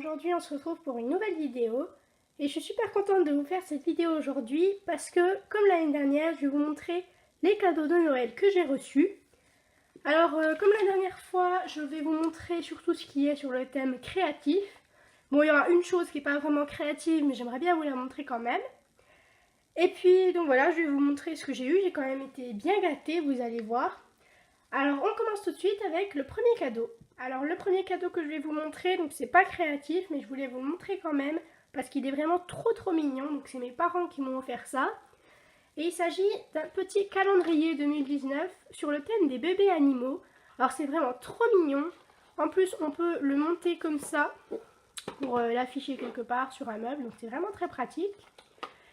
aujourd'hui on se retrouve pour une nouvelle vidéo et je suis super contente de vous faire cette vidéo aujourd'hui parce que comme l'année dernière je vais vous montrer les cadeaux de Noël que j'ai reçus. Alors comme la dernière fois je vais vous montrer surtout ce qui est sur le thème créatif. Bon, il y aura une chose qui n'est pas vraiment créative mais j'aimerais bien vous la montrer quand même. Et puis donc voilà, je vais vous montrer ce que j'ai eu, j'ai quand même été bien gâtée, vous allez voir. Alors on commence tout de suite avec le premier cadeau. Alors le premier cadeau que je vais vous montrer, donc c'est pas créatif mais je voulais vous le montrer quand même parce qu'il est vraiment trop mignon, donc c'est mes parents qui m'ont offert ça. Et il s'agit d'un petit calendrier 2019 sur le thème des bébés animaux. Alors c'est vraiment trop mignon, en plus on peut le monter comme ça pour l'afficher quelque part sur un meuble, donc c'est vraiment très pratique.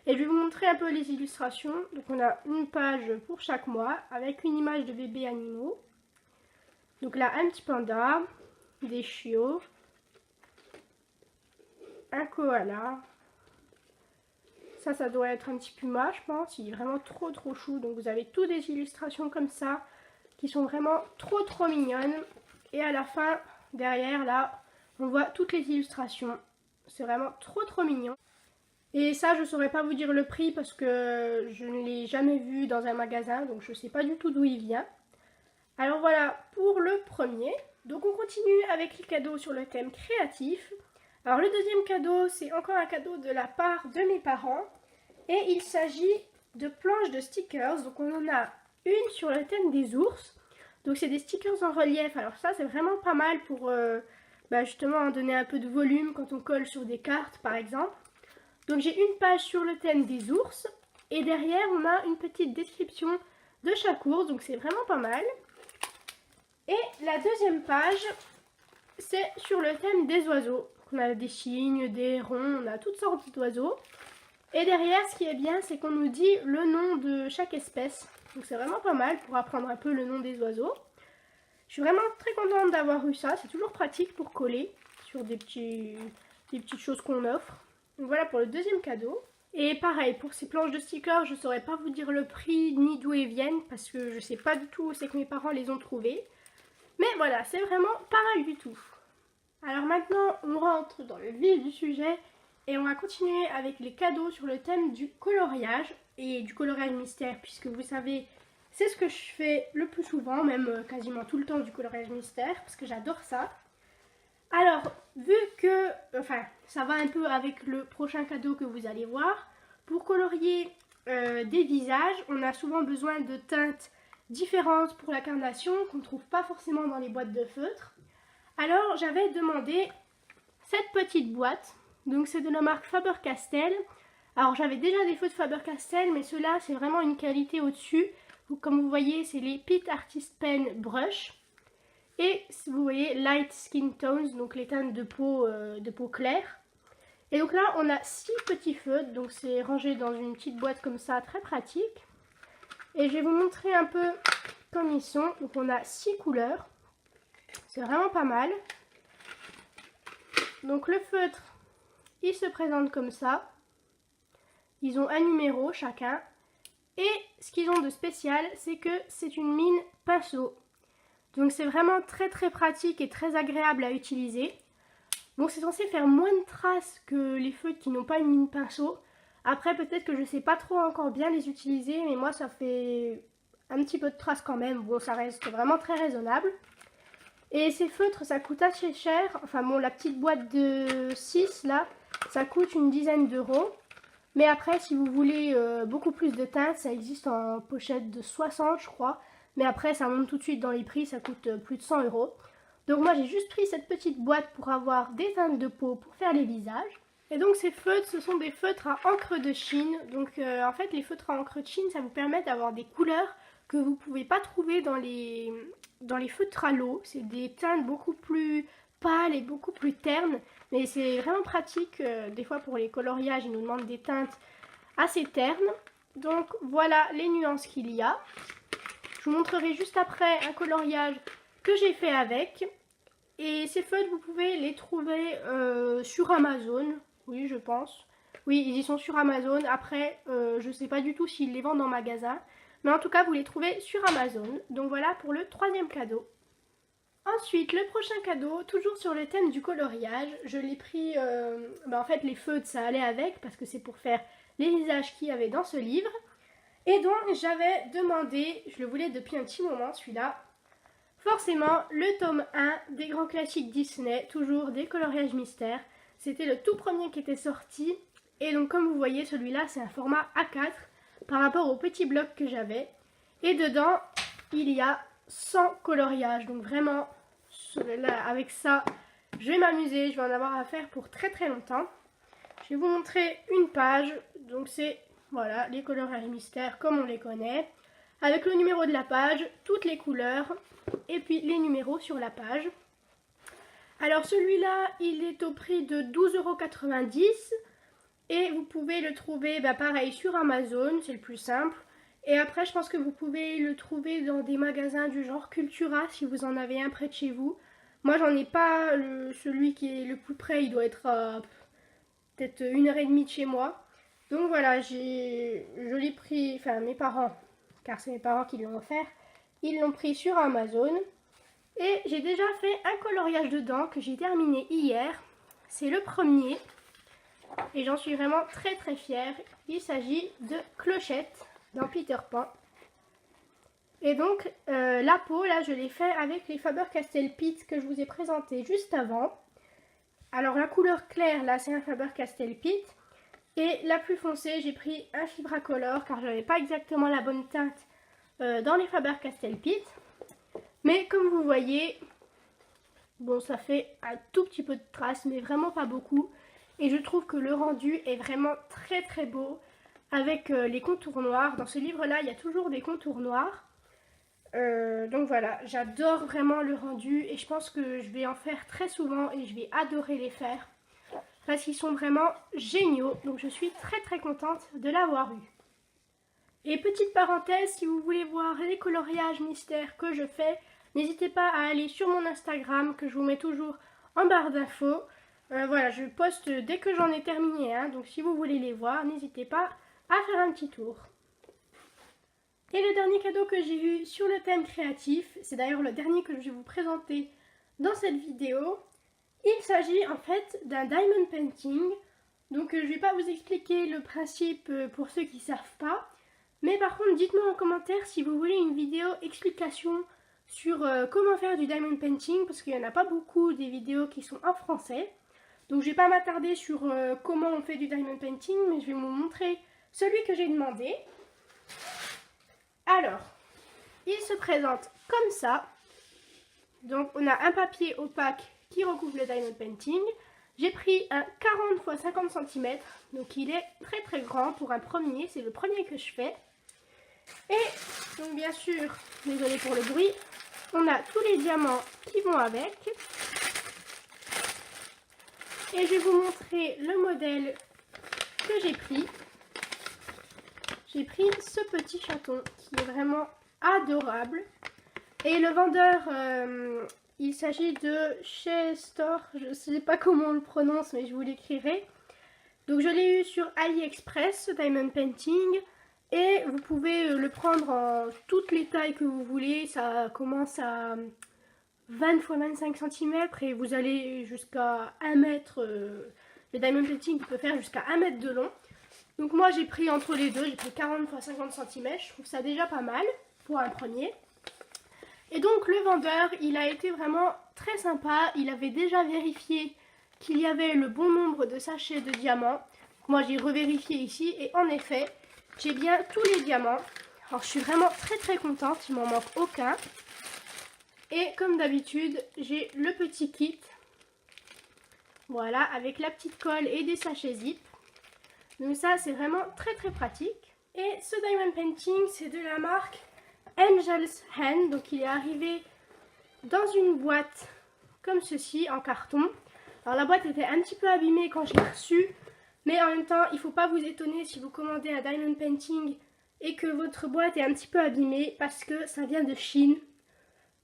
Et je vais vous montrer un peu les illustrations. Donc on a une page pour chaque mois avec une image de bébés animaux. Donc là un petit panda, des chiots, un koala. Ça doit être un petit puma je pense, il est vraiment trop chou. Donc vous avez toutes des illustrations comme ça qui sont vraiment trop mignonnes. Et à la fin, derrière là, on voit toutes les illustrations. C'est vraiment trop mignon. Et ça, je ne saurais pas vous dire le prix parce que je ne l'ai jamais vu dans un magasin, donc je ne sais pas du tout d'où il vient. Alors voilà pour le premier. Donc on continue avec les cadeaux sur le thème créatif. Alors le deuxième cadeau, c'est encore un cadeau de la part de mes parents. Et il s'agit de planches de stickers. Donc on en a une sur le thème des ours. Donc c'est des stickers en relief. Alors ça, c'est vraiment pas mal pour justement donner un peu de volume quand on colle sur des cartes par exemple. Donc j'ai une page sur le thème des ours et derrière on a une petite description de chaque ours, donc c'est vraiment pas mal. Et la deuxième page c'est sur le thème des oiseaux. On a des cygnes, des hérons, on a toutes sortes d'oiseaux. Et derrière ce qui est bien c'est qu'on nous dit le nom de chaque espèce. Donc c'est vraiment pas mal pour apprendre un peu le nom des oiseaux. Je suis vraiment très contente d'avoir eu ça, c'est toujours pratique pour coller sur des petites choses qu'on offre. Donc voilà pour le deuxième cadeau. Et pareil, pour ces planches de stickers, je ne saurais pas vous dire le prix ni d'où elles viennent parce que je ne sais pas du tout où c'est que mes parents les ont trouvées. Mais voilà, c'est vraiment pas mal du tout. Alors maintenant, on rentre dans le vif du sujet et on va continuer avec les cadeaux sur le thème du coloriage et du coloriage mystère puisque vous savez, c'est ce que je fais le plus souvent, même quasiment tout le temps du coloriage mystère parce que j'adore ça. Alors, vu que, ça va un peu avec le prochain cadeau que vous allez voir, pour colorier des visages, on a souvent besoin de teintes différentes pour la carnation qu'on ne trouve pas forcément dans les boîtes de feutres. Alors, j'avais demandé cette petite boîte, donc c'est de la marque Faber-Castell. Alors, j'avais déjà des feutres Faber-Castell, mais ceux-là, c'est vraiment une qualité au-dessus. Comme vous voyez, c'est les Pitt Artist Pen Brush. Et vous voyez Light Skin Tones, donc les teintes de peau claire. Et donc là on a 6 petits feutres, donc c'est rangé dans une petite boîte comme ça, très pratique. Et je vais vous montrer un peu comme ils sont. Donc on a 6 couleurs, c'est vraiment pas mal. Donc le feutre, il se présente comme ça. Ils ont un numéro chacun. Et ce qu'ils ont de spécial, c'est que c'est une mine pinceau. Donc c'est vraiment très pratique et très agréable à utiliser. Bon, c'est censé faire moins de traces que les feutres qui n'ont pas une mine pinceau. Après peut-être que je ne sais pas trop encore bien les utiliser, mais moi ça fait un petit peu de traces quand même. Bon, ça reste vraiment très raisonnable. Et ces feutres ça coûte assez cher. Enfin bon, la petite boîte de 6 là, ça coûte une dizaine d'euros. Mais après si vous voulez beaucoup plus de teintes, ça existe en pochette de 60 je crois. Mais après ça monte tout de suite dans les prix, ça coûte plus de 100 euros. Donc moi j'ai juste pris cette petite boîte pour avoir des teintes de peau pour faire les visages. Et donc ces feutres, ce sont des feutres à encre de Chine. Donc en fait les feutres à encre de Chine, ça vous permet d'avoir des couleurs que vous ne pouvez pas trouver dans les feutres à l'eau. C'est des teintes beaucoup plus pâles et beaucoup plus ternes. Mais c'est vraiment pratique, des fois pour les coloriages, ils nous demandent des teintes assez ternes. Donc voilà les nuances qu'il y a. Je vous montrerai juste après un coloriage que j'ai fait avec. Et ces feutres, vous pouvez les trouver sur Amazon. Oui, je pense. Oui, ils y sont sur Amazon. Après, je ne sais pas du tout s'ils les vendent en magasin. Mais en tout cas, vous les trouvez sur Amazon. Donc voilà pour le troisième cadeau. Ensuite, le prochain cadeau, toujours sur le thème du coloriage, je l'ai pris, en fait les feutres ça allait avec parce que c'est pour faire les visages qu'il y avait dans ce livre. Et donc j'avais demandé, je le voulais depuis un petit moment celui-là, forcément le tome 1 des grands classiques Disney, toujours des coloriages mystères. C'était le tout premier qui était sorti et donc comme vous voyez celui-là c'est un format A4 par rapport au petit bloc que j'avais. Et dedans il y a 100 coloriages, donc vraiment là, avec ça je vais m'amuser, je vais en avoir à faire pour très très longtemps. Je vais vous montrer une page, donc c'est voilà les coloriages mystères comme on les connaît, avec le numéro de la page, toutes les couleurs et puis les numéros sur la page. Alors celui-là il est au prix de 12,90 € et vous pouvez le trouver pareil sur Amazon, c'est le plus simple. Et après, je pense que vous pouvez le trouver dans des magasins du genre Cultura si vous en avez un près de chez vous. Moi, j'en ai pas celui qui est le plus près, il doit être à peut-être 1h30 de chez moi. Donc voilà, je l'ai pris, enfin mes parents, car c'est mes parents qui l'ont offert, ils l'ont pris sur Amazon. Et j'ai déjà fait un coloriage dedans que j'ai terminé hier. C'est le premier et j'en suis vraiment très très fière. Il s'agit de Clochette dans Peter Pan. Et donc la peau là je l'ai fait avec les Faber-Castell Pitt que je vous ai présenté juste avant. Alors la couleur claire là c'est un Faber-Castell Pitt et la plus foncée j'ai pris un Fibracolor car j'avais pas exactement la bonne teinte dans les Faber-Castell Pitt. Mais comme vous voyez, bon ça fait un tout petit peu de traces mais vraiment pas beaucoup. Et je trouve que le rendu est vraiment très très beau. Avec les contours noirs. Dans ce livre-là, il y a toujours des contours noirs. Donc voilà, j'adore vraiment le rendu et je pense que je vais en faire très souvent et je vais adorer les faire. Parce qu'ils sont vraiment géniaux. Donc je suis très très contente de l'avoir eu. Et petite parenthèse, si vous voulez voir les coloriages mystères que je fais, n'hésitez pas à aller sur mon Instagram que je vous mets toujours en barre d'infos. Voilà, je poste dès que j'en ai terminé un. Donc si vous voulez les voir, n'hésitez pas à faire un petit tour. Et le dernier cadeau que j'ai eu sur le thème créatif, c'est d'ailleurs le dernier que je vais vous présenter dans cette vidéo. Il s'agit en fait d'un diamond painting. Donc je ne vais pas vous expliquer le principe pour ceux qui ne savent pas. Mais par contre dites-moi en commentaire si vous voulez une vidéo explication sur comment faire du diamond painting. Parce qu'il n'y en a pas beaucoup des vidéos qui sont en français. Donc je ne vais pas m'attarder sur comment on fait du diamond painting, mais je vais vous montrer celui que j'ai demandé. Alors, il se présente comme ça. Donc, on a un papier opaque qui recouvre le diamond painting. J'ai pris un 40 x 50 cm. Donc, il est très très grand pour un premier. C'est le premier que je fais. Et, donc bien sûr, désolé pour le bruit, on a tous les diamants qui vont avec. Et je vais vous montrer le modèle que j'ai pris. J'ai pris ce petit chaton qui est vraiment adorable. Et le vendeur, il s'agit de chez Store, je ne sais pas comment on le prononce mais je vous l'écrirai. Donc je l'ai eu sur AliExpress, ce diamond painting. Et vous pouvez le prendre en toutes les tailles que vous voulez. Ça commence à 20 x 25 cm et vous allez jusqu'à 1 mètre. Le diamond painting peut faire jusqu'à 1 mètre de long. Donc moi j'ai pris entre les deux, j'ai pris 40 x 50 cm, je trouve ça déjà pas mal pour un premier. Et donc le vendeur, il a été vraiment très sympa, il avait déjà vérifié qu'il y avait le bon nombre de sachets de diamants. Moi j'ai revérifié ici et en effet, j'ai bien tous les diamants. Alors je suis vraiment très très contente, il m'en manque aucun. Et comme d'habitude, j'ai le petit kit. Voilà, avec la petite colle et des sachets zip. Donc ça c'est vraiment très très pratique. Et ce diamond painting c'est de la marque Angel's Hand. Donc il est arrivé dans une boîte comme ceci en carton. Alors la boîte était un petit peu abîmée quand je l'ai reçue. Mais en même temps il ne faut pas vous étonner si vous commandez un diamond painting et que votre boîte est un petit peu abîmée parce que ça vient de Chine.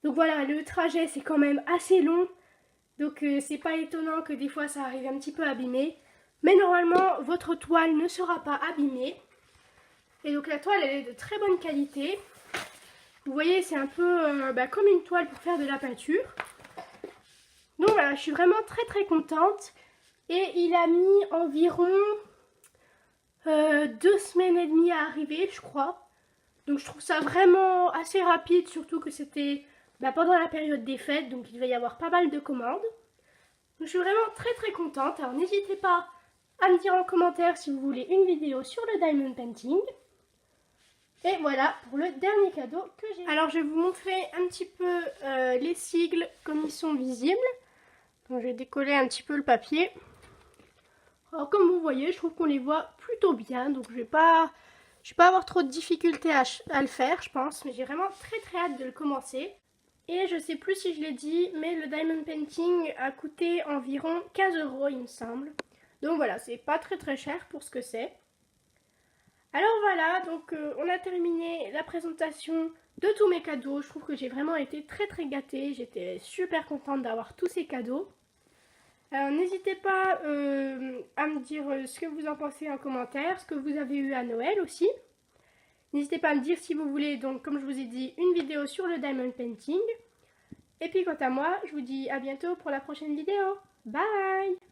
Donc voilà, le trajet c'est quand même assez long. Donc c'est pas étonnant que des fois ça arrive un petit peu abîmé. Mais normalement, votre toile ne sera pas abîmée. Et donc la toile, elle est de très bonne qualité. Vous voyez, c'est un peu comme une toile pour faire de la peinture. voilà, je suis vraiment très contente. Et il a mis environ 2 semaines et demie à arriver, je crois. Donc je trouve ça vraiment assez rapide, surtout que c'était pendant la période des fêtes, donc il va y avoir pas mal de commandes. Donc je suis vraiment très contente. Alors n'hésitez pas à me dire en commentaire si vous voulez une vidéo sur le diamond painting. Et voilà pour le dernier cadeau que j'ai. Alors je vais vous montrer un petit peu les sigles comme ils sont visibles. Donc je vais décoller un petit peu le papier. Alors comme vous voyez, je trouve qu'on les voit plutôt bien. Donc je vais pas avoir trop de difficultés à le faire, je pense. Mais j'ai vraiment très hâte de le commencer. Et je sais plus si je l'ai dit, mais le diamond painting a coûté environ 15 € il me semble. Donc voilà, c'est pas très cher pour ce que c'est. Alors voilà, donc on a terminé la présentation de tous mes cadeaux. Je trouve que j'ai vraiment été très gâtée. J'étais super contente d'avoir tous ces cadeaux. Alors n'hésitez pas à me dire ce que vous en pensez en commentaire, ce que vous avez eu à Noël aussi. N'hésitez pas à me dire si vous voulez, donc comme je vous ai dit, une vidéo sur le diamond painting. Et puis quant à moi, je vous dis à bientôt pour la prochaine vidéo. Bye!